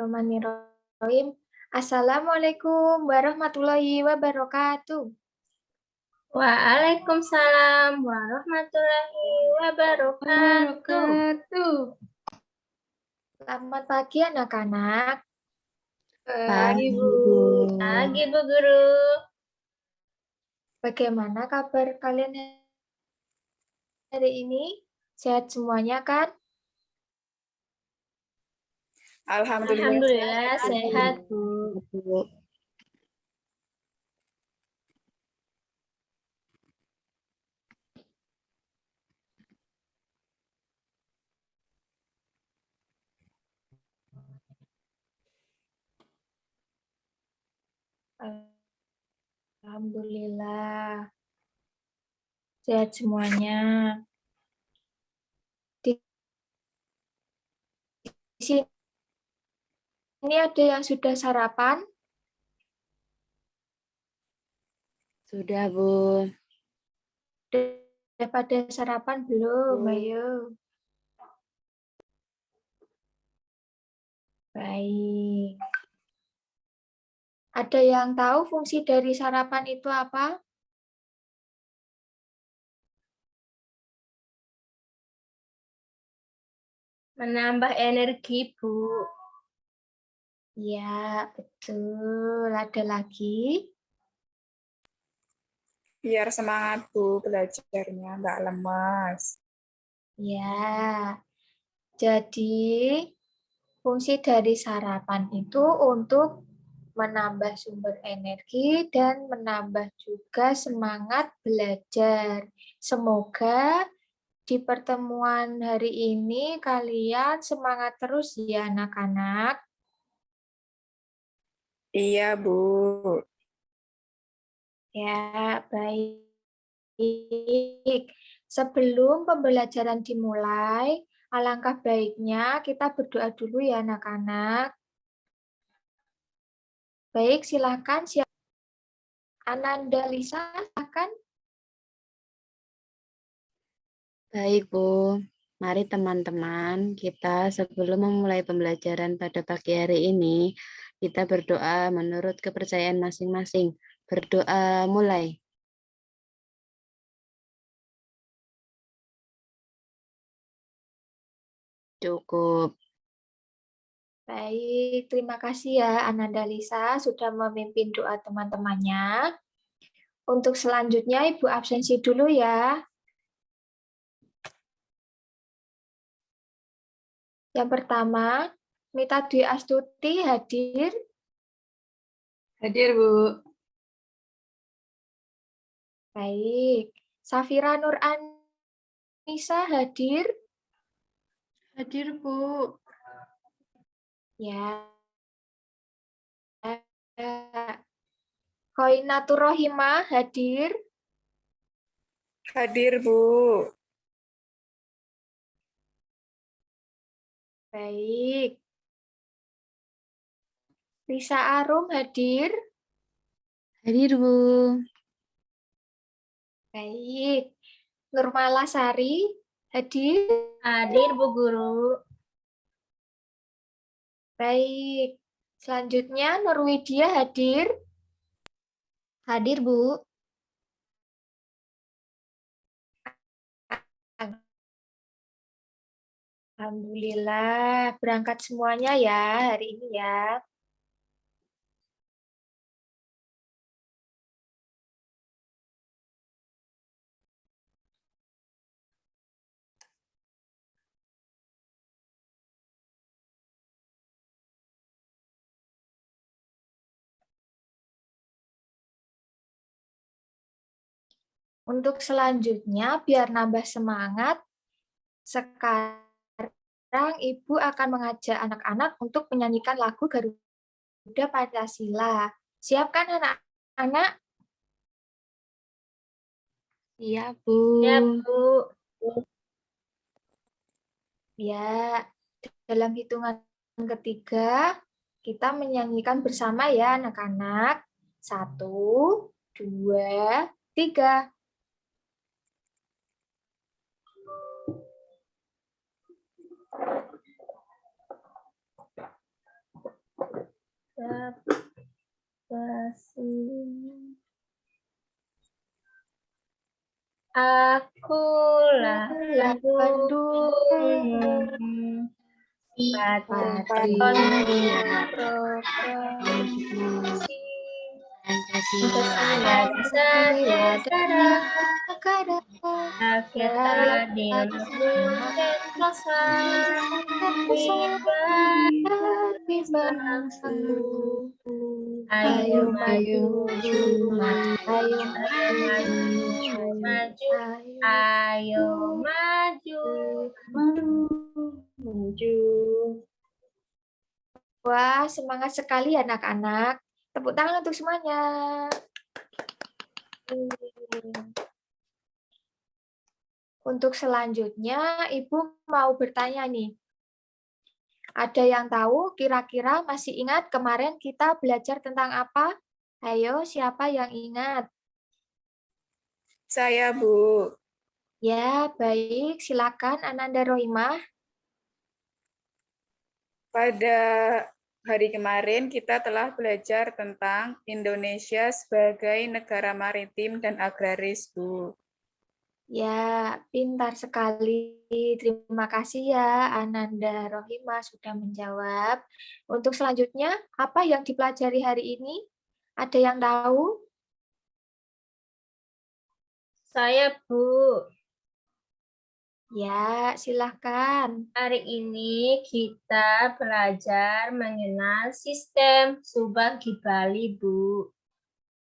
Bismillahirrahmanirrahim. Assalamualaikum warahmatullahi wabarakatuh. Waalaikumsalam warahmatullahi wabarakatuh. Selamat pagi anak-anak. Pagi, Bu. Pagi, Bu Guru. Bagaimana kabar kalian hari ini? Sehat semuanya kan? Alhamdulillah sehat, Bu. Alhamdulillah. Sehat semuanya. Di sini ada yang sudah sarapan? Sudah, Bu. Sudah pada sarapan belum? Ayo. Baik. Ada yang tahu fungsi dari sarapan itu apa? Menambah energi, Bu. Ya, betul. Ada lagi? Biar semangat, Bu, belajarnya, nggak lemas. Ya, jadi fungsi dari sarapan itu untuk menambah sumber energi dan menambah juga semangat belajar. Semoga di pertemuan hari ini kalian semangat terus ya anak-anak. Iya, Bu. Ya, baik. Sebelum pembelajaran dimulai, alangkah baiknya kita berdoa dulu ya anak-anak. Baik, silakan. Ananda Lisa, silakan. Baik, Bu. Mari teman-teman, kita sebelum memulai pembelajaran pada pagi hari ini, kita berdoa menurut kepercayaan masing-masing. Berdoa mulai. Cukup. Baik, terima kasih ya Ananda Lisa sudah memimpin doa teman-temannya. Untuk selanjutnya Ibu absensi dulu ya. Yang pertama, Mita Dwi Astuti hadir. Hadir, Bu. Baik. Safira Nur Anissa hadir. Hadir, Bu. Ya. Koinatur Rohimah hadir. Hadir, Bu. Baik. Risa Arum hadir. Hadir, Bu. Baik. Nurmala Sari hadir. Hadir, Bu Guru. Baik. Selanjutnya Nurwidia hadir. Hadir, Bu. Alhamdulillah, berangkat semuanya ya hari ini ya. Untuk selanjutnya, biar nambah semangat, sekarang Ibu akan mengajak anak-anak untuk menyanyikan lagu Garuda Pancasila. Siapkan anak-anak? Iya, Bu. Ya, Bu. Ya, dalam hitungan ketiga, kita menyanyikan bersama ya anak-anak. 1, 2, 3. Akulah pendukung Patriot provinsi Pancasila Pancasila negara rakyat adil sentosa bangsa. Ayo Ayo maju, ayo maju, ayo maju. Wah, semangat sekali anak-anak. Tepuk tangan untuk semuanya. Untuk selanjutnya, Ibu mau bertanya nih. Ada yang tahu kira-kira masih ingat kemarin kita belajar tentang apa? Ayo, siapa yang ingat? Saya, Bu. Ya, baik. Silakan Ananda Rohimah. Pada hari kemarin kita telah belajar tentang Indonesia sebagai negara maritim dan agraris, Bu. Ya, pintar sekali. Terima kasih ya Ananda Rohimah sudah menjawab. Untuk selanjutnya, apa yang dipelajari hari ini? Ada yang tahu? Saya, Bu. Ya, silahkan. Hari ini kita belajar mengenal sistem Subak Bali, Bu.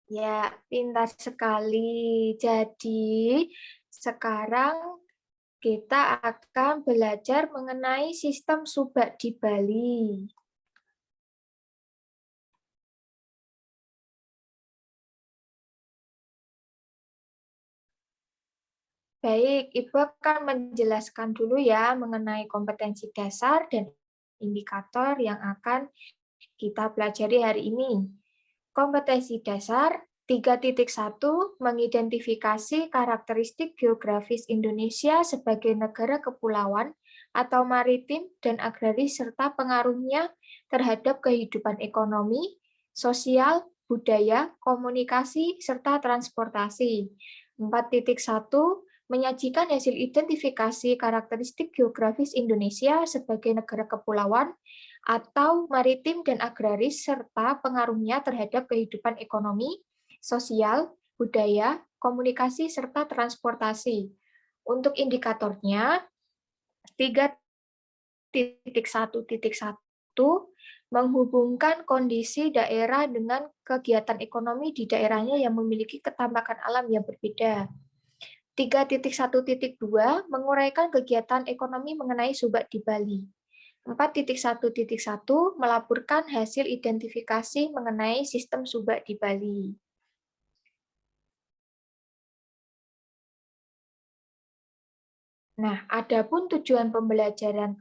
Ya, pintar sekali. Jadi, sekarang kita akan belajar mengenai sistem subak di Bali. Baik, Ibu akan menjelaskan dulu ya mengenai kompetensi dasar dan indikator yang akan kita pelajari hari ini. Kompetensi dasar 3.1 mengidentifikasi karakteristik geografis Indonesia sebagai negara kepulauan atau maritim dan agraris serta pengaruhnya terhadap kehidupan ekonomi, sosial, budaya, komunikasi, serta transportasi. 4.1 menyajikan hasil identifikasi karakteristik geografis Indonesia sebagai negara kepulauan atau maritim dan agraris serta pengaruhnya terhadap kehidupan ekonomi, sosial, budaya, komunikasi, serta transportasi. Untuk indikatornya, 3.1.1 menghubungkan kondisi daerah dengan kegiatan ekonomi di daerahnya yang memiliki ketambahan alam yang berbeda. 3.1.2 menguraikan kegiatan ekonomi mengenai subak di Bali. 4.1.1 melaporkan hasil identifikasi mengenai sistem subak di Bali. Nah, adapun tujuan pembelajaran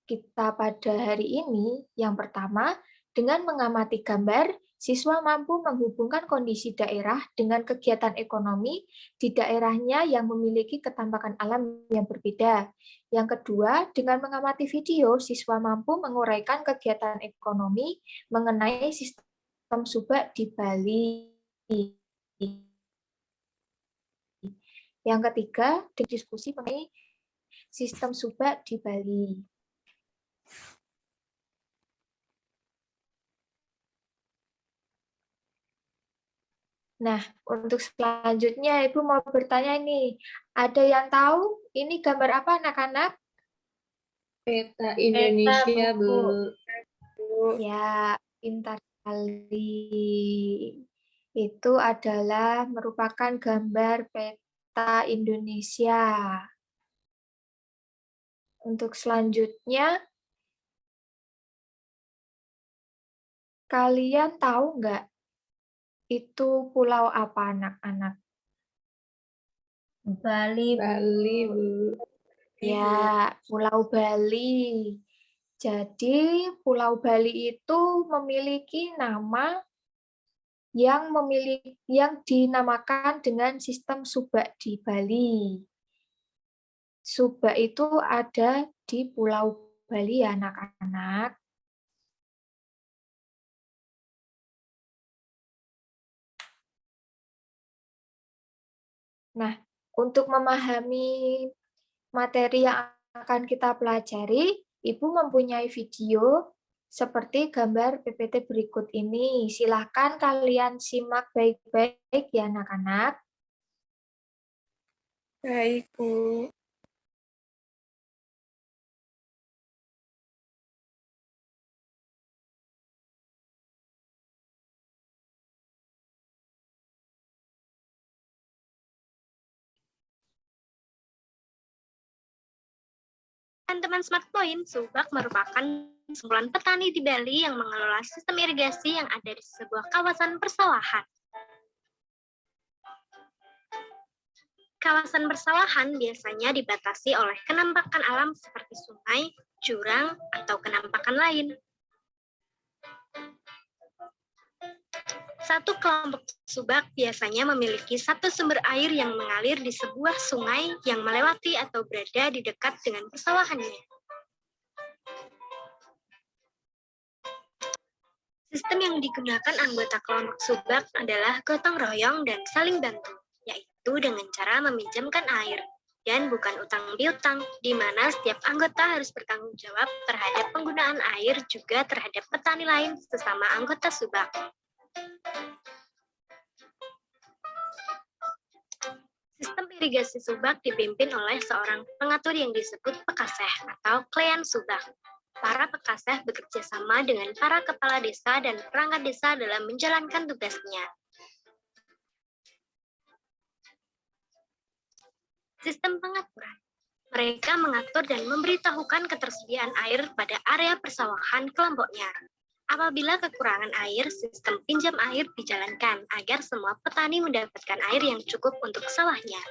kita pada hari ini, yang pertama, dengan mengamati gambar, siswa mampu menghubungkan kondisi daerah dengan kegiatan ekonomi di daerahnya yang memiliki ketambahan alam yang berbeda. Yang kedua, dengan mengamati video, siswa mampu menguraikan kegiatan ekonomi mengenai sistem subak di Bali. Yang ketiga, diskusi mengenai sistem subak di Bali. Nah, untuk selanjutnya Ibu mau bertanya nih, ada yang tahu ini gambar apa anak-anak? Peta Indonesia, Bu. Ya, pintar sekali. Itu adalah merupakan gambar peta Indonesia. Untuk selanjutnya, kalian tahu nggak itu pulau apa anak-anak? Bali, Bali, Bu. Ya, Pulau Bali. Jadi, Pulau Bali itu memiliki nama yang dinamakan dengan sistem subak di Bali. Subak itu ada di Pulau Bali ya, anak-anak. Nah, untuk memahami materi yang akan kita pelajari, Ibu mempunyai video seperti gambar PPT berikut ini. Silakan kalian simak baik-baik ya anak-anak. Baik, Bu. Teman-teman Smart Point, Subak merupakan sekumpulan petani di Bali yang mengelola sistem irigasi yang ada di sebuah kawasan persawahan. Kawasan persawahan biasanya dibatasi oleh kenampakan alam seperti sungai, jurang, atau kenampakan lain. Satu kelompok subak biasanya memiliki satu sumber air yang mengalir di sebuah sungai yang melewati atau berada di dekat dengan persawahannya. Sistem yang digunakan anggota kelompok subak adalah gotong royong dan saling bantu, yaitu dengan cara meminjamkan air, dan bukan utang piutang, di mana setiap anggota harus bertanggung jawab terhadap penggunaan air juga terhadap petani lain sesama anggota subak. Sistem irigasi subak dipimpin oleh seorang pengatur yang disebut pekaseh atau klean subak. Para pekaseh bekerja sama dengan para kepala desa dan perangkat desa dalam menjalankan tugasnya. Sistem pengaturan. Mereka mengatur dan memberitahukan ketersediaan air pada area persawahan kelompoknya. Apabila kekurangan air, sistem pinjam air dijalankan agar semua petani mendapatkan air yang cukup untuk sawahnya.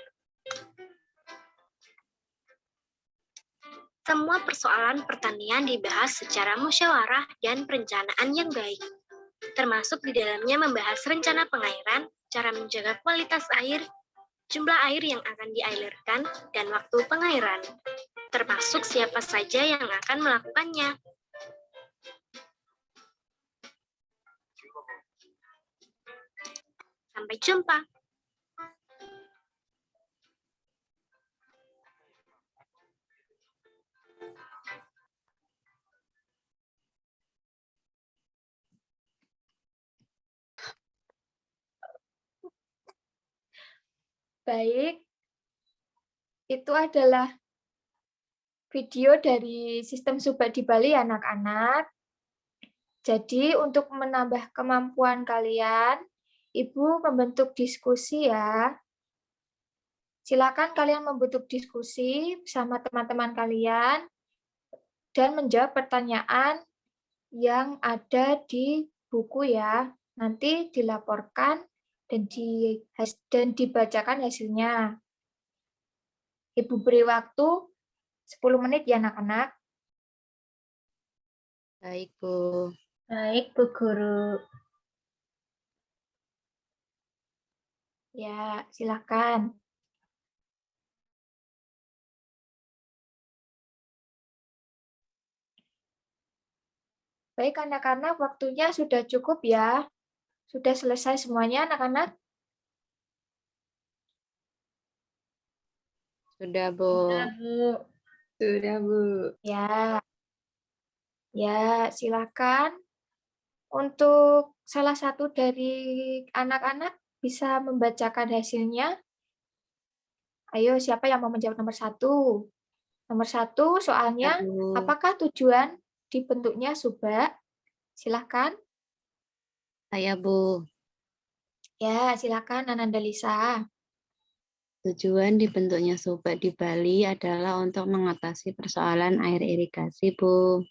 Semua persoalan pertanian dibahas secara musyawarah dan perencanaan yang baik, termasuk di dalamnya membahas rencana pengairan, cara menjaga kualitas air, jumlah air yang akan dialirkan, dan waktu pengairan, termasuk siapa saja yang akan melakukannya. Sampai jumpa. Baik, itu adalah video dari sistem subak di Bali anak-anak. Jadi untuk menambah kemampuan kalian, Ibu membentuk diskusi ya. Silakan kalian membentuk diskusi bersama teman-teman kalian dan menjawab pertanyaan yang ada di buku ya. Nanti dilaporkan dan dibacakan hasilnya. Ibu beri waktu 10 menit ya anak-anak. Baik, Bu. Baik, Bu Guru. Ya, silakan. Baik anak-anak, waktunya sudah cukup ya. Sudah selesai semuanya anak-anak? Sudah, Bu. Sudah, Bu. Sudah, Bu. Ya. Ya, silakan. Untuk salah satu dari anak-anak bisa membacakan hasilnya. Ayo, siapa yang mau menjawab nomor 1? Nomor 1, soalnya, Bu. apakah tujuan dibentuknya subak? Silakan. Saya, Bu. Ya, silakan Ananda Lisa. Tujuan dibentuknya subak di Bali adalah untuk mengatasi persoalan air irigasi, Bu.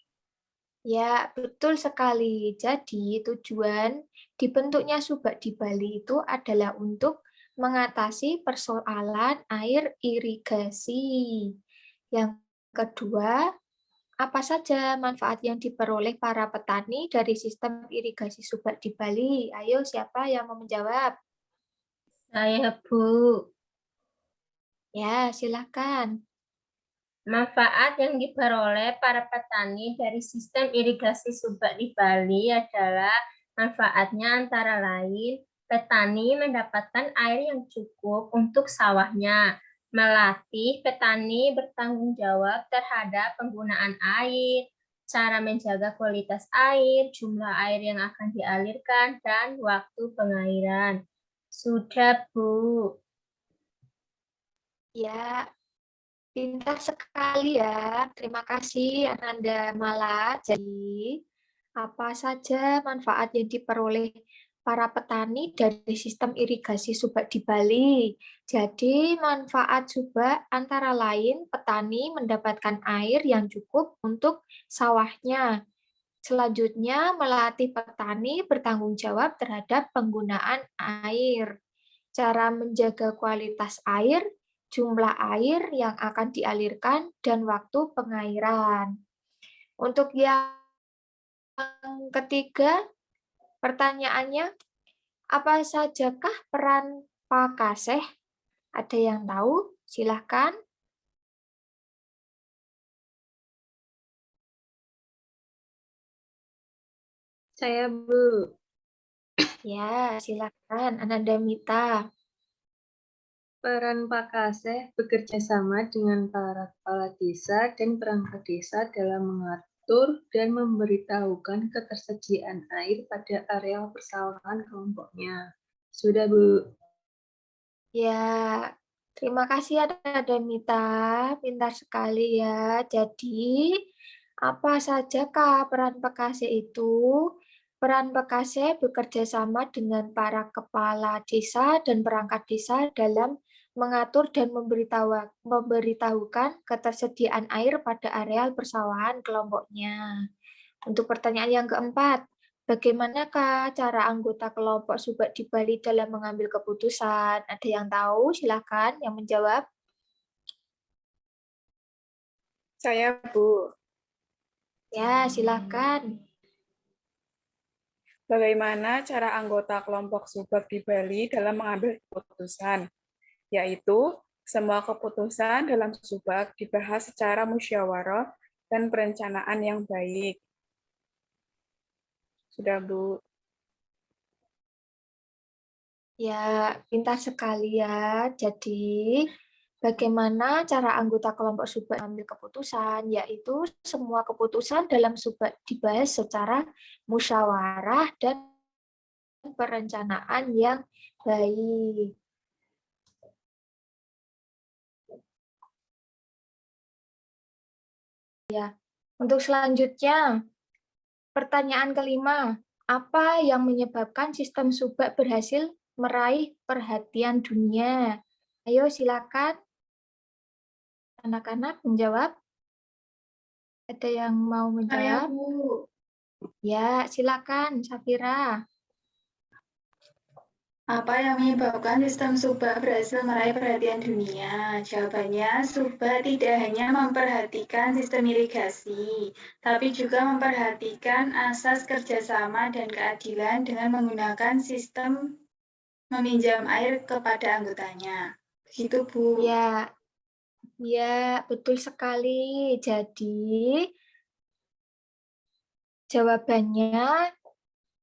Ya, betul sekali. Jadi, tujuan dibentuknya subak di Bali itu adalah untuk mengatasi persoalan air irigasi. Yang kedua, apa saja manfaat yang diperoleh para petani dari sistem irigasi subak di Bali? Ayo, siapa yang mau menjawab? Saya, Bu. Ya, silakan. Manfaat yang diperoleh para petani dari sistem irigasi subak di Bali adalah manfaatnya antara lain petani mendapatkan air yang cukup untuk sawahnya. Melatih petani bertanggung jawab terhadap penggunaan air, cara menjaga kualitas air, jumlah air yang akan dialirkan, dan waktu pengairan. Sudah, Bu. Ya, pintar sekali ya. Terima kasih Ananda Mala. Jadi, apa saja manfaat yang diperoleh para petani dari sistem irigasi subak di Bali? Jadi, manfaat subak antara lain petani mendapatkan air yang cukup untuk sawahnya. Selanjutnya, melatih petani bertanggung jawab terhadap penggunaan air. Cara menjaga kualitas air, jumlah air yang akan dialirkan, dan waktu pengairan. Untuk yang ketiga, pertanyaannya, apa sajakah peran Pakaseh? Ada yang tahu? Silahkan. Saya, Bu. Ya, silakan Ananda Mita. Peran Pakaseh bekerja sama dengan para kepala desa dan perangkat desa dalam mengatur dan memberitahukan ketersediaan air pada areal persawahan kelompoknya. Sudah, Bu. Ya, terima kasih Ananda Mita. Pintar sekali ya. Jadi, apa sajakah peran Pakaseh itu? Peran Pakaseh bekerja sama dengan para kepala desa dan perangkat desa dalam mengatur dan memberitahukan ketersediaan air pada areal persawahan kelompoknya. Untuk pertanyaan yang keempat, bagaimanakah cara anggota kelompok subak di Bali dalam mengambil keputusan? Ada yang tahu? Silakan yang menjawab. Saya, Bu. Ya, silakan. Bagaimana cara anggota kelompok subak di Bali dalam mengambil keputusan? Yaitu, semua keputusan dalam subak dibahas secara musyawarah dan perencanaan yang baik. Sudah, Bu. Ya, pintar sekali ya. Jadi, bagaimana cara anggota kelompok subak mengambil keputusan? Yaitu semua keputusan dalam subak dibahas secara musyawarah dan perencanaan yang baik. Ya, untuk selanjutnya, pertanyaan kelima, apa yang menyebabkan sistem subak berhasil meraih perhatian dunia? Ayo silakan anak-anak menjawab. Ada yang mau menjawab? Bu. Ya, silakan Safira. Apa yang menyebabkan sistem subak berhasil meraih perhatian dunia? Jawabannya, subak tidak hanya memperhatikan sistem irigasi, tapi juga memperhatikan asas kerjasama dan keadilan dengan menggunakan sistem meminjam air kepada anggotanya. Begitu, Bu. Ya, ya, betul sekali. Jadi, jawabannya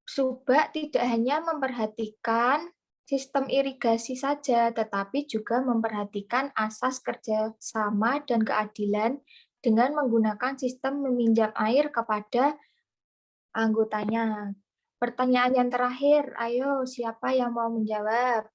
subak tidak hanya memperhatikan sistem irigasi saja, tetapi juga memperhatikan asas kerjasama dan keadilan dengan menggunakan sistem meminjam air kepada anggotanya. Pertanyaan yang terakhir, ayo siapa yang mau menjawab?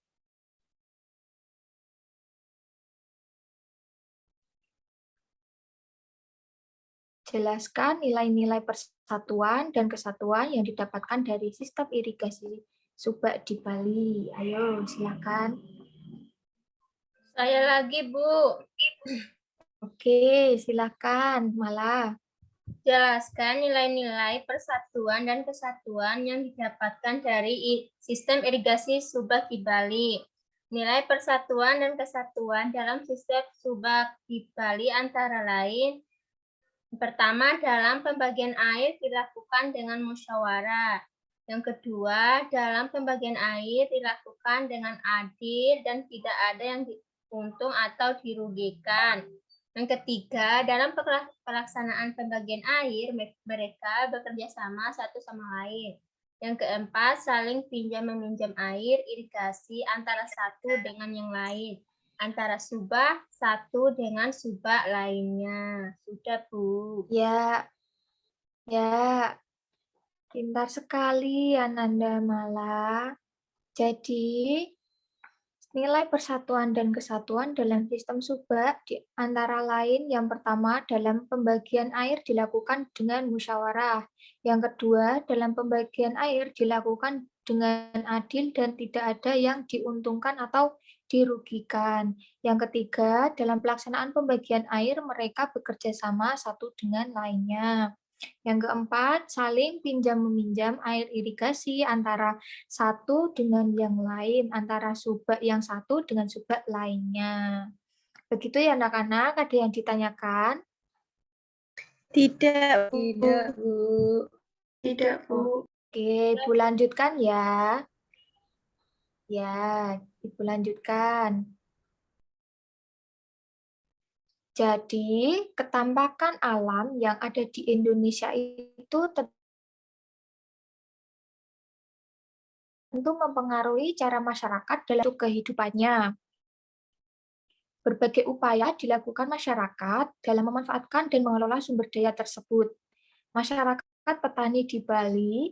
Jelaskan nilai-nilai persatuan dan kesatuan yang didapatkan dari sistem irigasi subak di Bali. Ayo, silakan. Saya lagi, Bu. Oke, silakan. Malah. Jelaskan nilai-nilai persatuan dan kesatuan yang didapatkan dari sistem irigasi subak di Bali. Nilai persatuan dan kesatuan dalam sistem subak di Bali antara lain, pertama, dalam pembagian air dilakukan dengan musyawarah. Yang kedua, dalam pembagian air dilakukan dengan adil dan tidak ada yang diuntung atau dirugikan. Yang ketiga, dalam pelaksanaan pembagian air, mereka bekerja sama satu sama lain. Yang keempat, saling pinjam-meminjam air irigasi antara satu dengan yang lain. Antara subak satu dengan subak lainnya. Sudah, Bu. Ya, ya, pintar sekali Ananda Mala. Jadi, nilai persatuan dan kesatuan dalam sistem subak di antara lain yang pertama dalam pembagian air dilakukan dengan musyawarah. Yang kedua, dalam pembagian air dilakukan dengan adil dan tidak ada yang diuntungkan atau dirugikan. Yang ketiga, dalam pelaksanaan pembagian air mereka bekerja sama satu dengan lainnya. Yang keempat, saling pinjam-meminjam air irigasi antara satu dengan yang lain, antara subak yang satu dengan subak lainnya. Begitu ya anak-anak, ada yang ditanyakan? Tidak, Bu. Tidak, Bu. Oke, Ibu lanjutkan ya. Ya, Ibu lanjutkan. Jadi, ketampakan alam yang ada di Indonesia itu tentu mempengaruhi cara masyarakat dalam kehidupannya. Berbagai upaya dilakukan masyarakat dalam memanfaatkan dan mengelola sumber daya tersebut. Masyarakat petani di Bali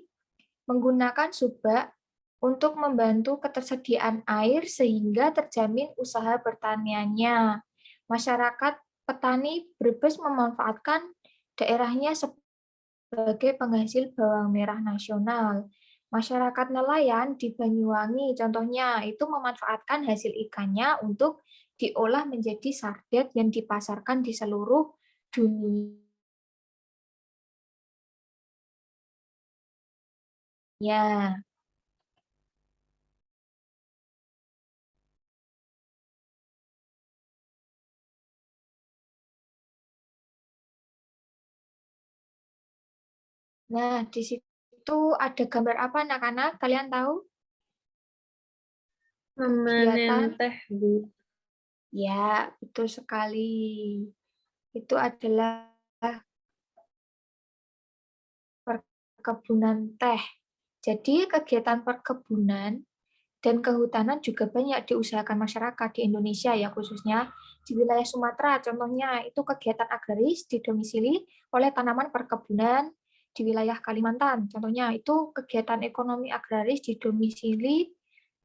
menggunakan subak untuk membantu ketersediaan air sehingga terjamin usaha pertaniannya. Masyarakat petani Brebes memanfaatkan daerahnya sebagai penghasil bawang merah nasional. Masyarakat nelayan di Banyuwangi contohnya itu memanfaatkan hasil ikannya untuk diolah menjadi sarden yang dipasarkan di seluruh dunia. Nah, di situ ada gambar apa anak-anak? Kalian tahu? Memanen teh, Bu. Ya, betul sekali. Itu adalah perkebunan teh. Jadi kegiatan perkebunan dan kehutanan juga banyak diusahakan masyarakat di Indonesia ya, khususnya di wilayah Sumatera. Contohnya itu kegiatan agraris didomisili oleh tanaman perkebunan. Di wilayah Kalimantan, contohnya itu kegiatan ekonomi agraris didomisili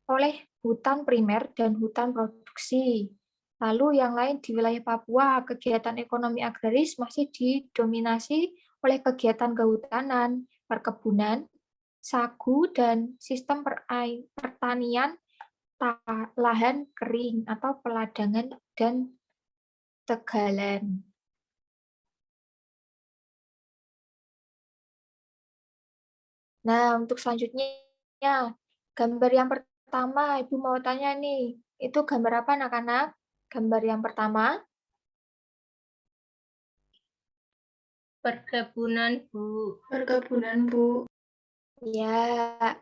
oleh hutan primer dan hutan produksi. Lalu yang lain di wilayah Papua, kegiatan ekonomi agraris masih didominasi oleh kegiatan kehutanan, perkebunan, sagu, dan sistem pertanian lahan kering atau peladangan dan tegalan. Nah, untuk selanjutnya, gambar yang pertama, Ibu mau tanya nih, itu gambar apa anak-anak? Gambar yang pertama. Perkebunan, Bu. Perkebunan, Bu. Ya,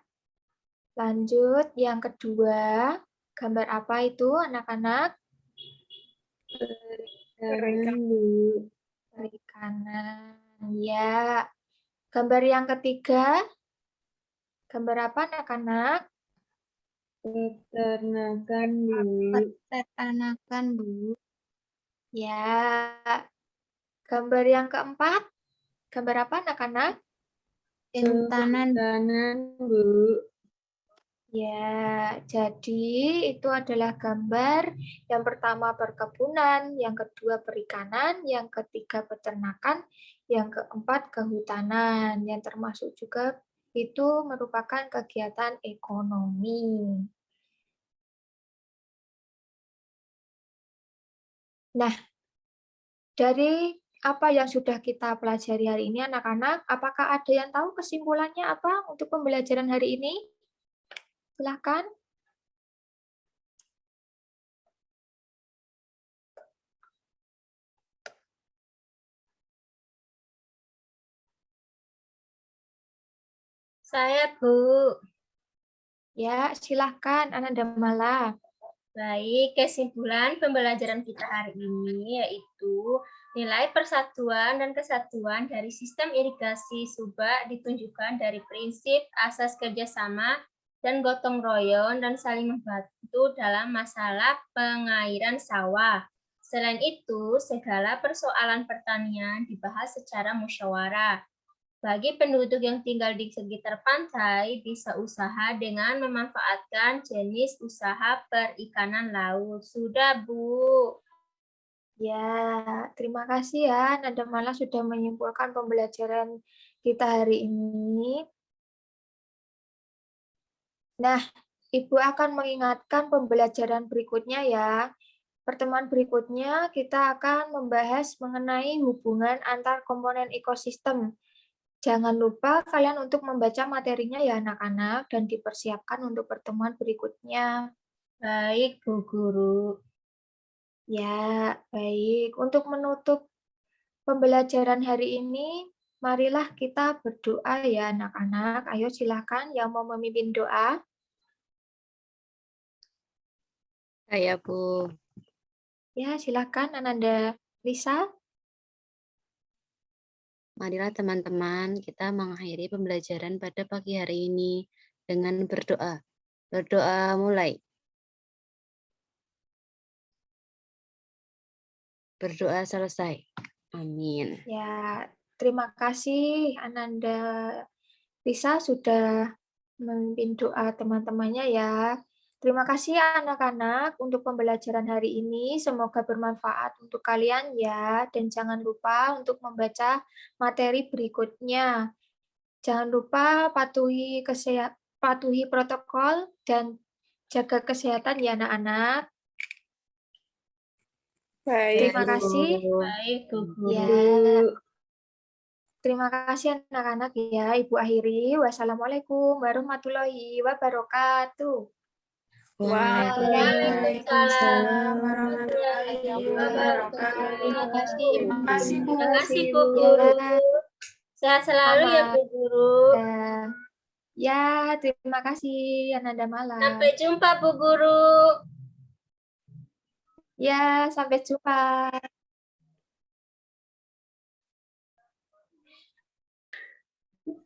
lanjut yang kedua. Gambar apa itu anak-anak? Perikanan, Bu. Perikanan. Ya. Gambar yang ketiga. Gambar apa anak-anak? Peternakan, Bu. Peternakan, Bu. Ya. Gambar yang keempat. Gambar apa anak-anak? Kehutanan, Bu. Ya, jadi itu adalah gambar yang pertama perkebunan, yang kedua perikanan, yang ketiga peternakan, yang keempat kehutanan, yang termasuk juga itu merupakan kegiatan ekonomi. Nah, dari apa yang sudah kita pelajari hari ini anak-anak, apakah ada yang tahu kesimpulannya apa untuk pembelajaran hari ini? Silakan. Saya, Bu. Ya, silakan Ananda Mala. Baik, kesimpulan pembelajaran kita hari ini yaitu Nilai persatuan dan kesatuan dari sistem irigasi subak ditunjukkan dari prinsip asas kerjasama dan gotong royong dan saling membantu dalam masalah pengairan sawah. Selain itu, segala persoalan pertanian dibahas secara musyawarah. Bagi penduduk yang tinggal di sekitar pantai, bisa usaha dengan memanfaatkan jenis usaha perikanan laut. Sudah, Bu. Ya, terima kasih ya Nada Mala sudah menyimpulkan pembelajaran kita hari ini. Nah, Ibu akan mengingatkan pembelajaran berikutnya ya. Pertemuan berikutnya kita akan membahas mengenai hubungan antar komponen ekosistem. Jangan lupa kalian untuk membaca materinya ya anak-anak dan dipersiapkan untuk pertemuan berikutnya. Baik, Bu Guru. Ya, baik. Untuk menutup pembelajaran hari ini, marilah kita berdoa ya anak-anak. Ayo silakan yang mau memimpin doa. Saya, Bu. Ya, silakan Ananda Lisa. Marilah teman-teman kita mengakhiri pembelajaran pada pagi hari ini dengan berdoa. Berdoa mulai. Berdoa selesai. Amin. Ya, terima kasih Ananda Lisa sudah memimpin doa teman-temannya ya. Terima kasih ya anak-anak untuk pembelajaran hari ini. Semoga bermanfaat untuk kalian ya. Dan jangan lupa untuk membaca materi berikutnya. Jangan lupa patuhi protokol dan jaga kesehatan ya anak-anak. Baik, Terima kasih. Baik, Bu Guru. Ya. Terima kasih anak-anak ya. Ibu akhiri. Wassalamualaikum warahmatullahi wabarakatuh. Waalaikumsalam warahmatullahi wabarakatuh. Terima kasih. Terima kasih, Bu. Terima kasih, Bu Guru. Sehat selalu ya, Bu Guru. Ya, terima kasih Ananda Mala. Sampai jumpa, Bu Guru. Ya, sampai jumpa.